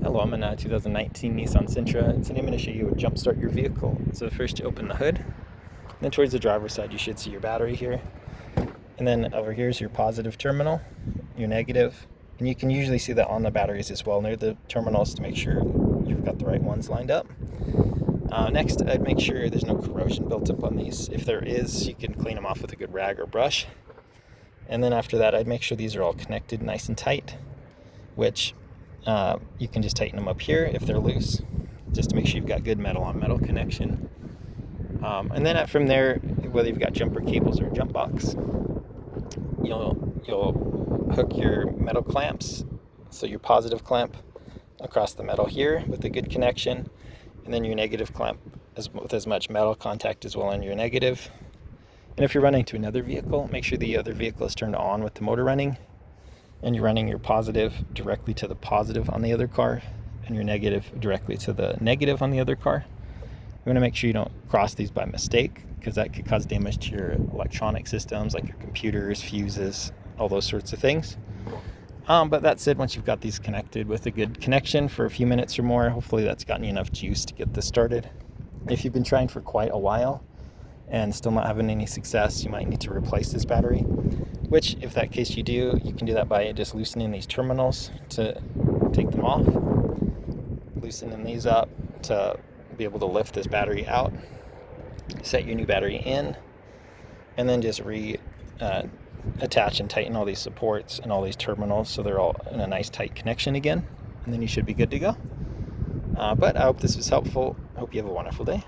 Hello, I'm in a 2019 Nissan Sentra, and today I'm going to show you how to jumpstart your vehicle. So first you open the hood, then towards the driver's side you should see your battery here. And then over here is your positive terminal, your negative, and you can usually see that on the batteries as well, near the terminals, to make sure you've got the right ones lined up. Next, I'd make sure there's no corrosion built up on these. If there is, you can clean them off with a good rag or brush. And then after that, I'd make sure these are all connected nice and tight, which you can just tighten them up here if they're loose, just to make sure you've got good metal on metal connection. And then from there, whether you've got jumper cables or jump box, you'll hook your metal clamps, so your positive clamp across the metal here with a good connection, and then your negative clamp with as much metal contact as well on your negative. And if you're running to another vehicle, make sure the other vehicle is turned on with the motor running, and you're running your positive directly to the positive on the other car and your negative directly to the negative on the other car. You want to make sure you don't cross these by mistake, because that could cause damage to your electronic systems like your computers, fuses, all those sorts of things. But that said, once you've got these connected with a good connection for a few minutes or more, hopefully that's gotten you enough juice to get this started. If you've been trying for quite a while and still not having any success, you might need to replace this battery, which, if that case you do, you can do that by just loosening these terminals to take them off, loosening these up to be able to lift this battery out, set your new battery in, and then just attach and tighten all these supports and all these terminals so they're all in a nice tight connection again, and then you should be good to go. But I hope this was helpful. I hope you have a wonderful day.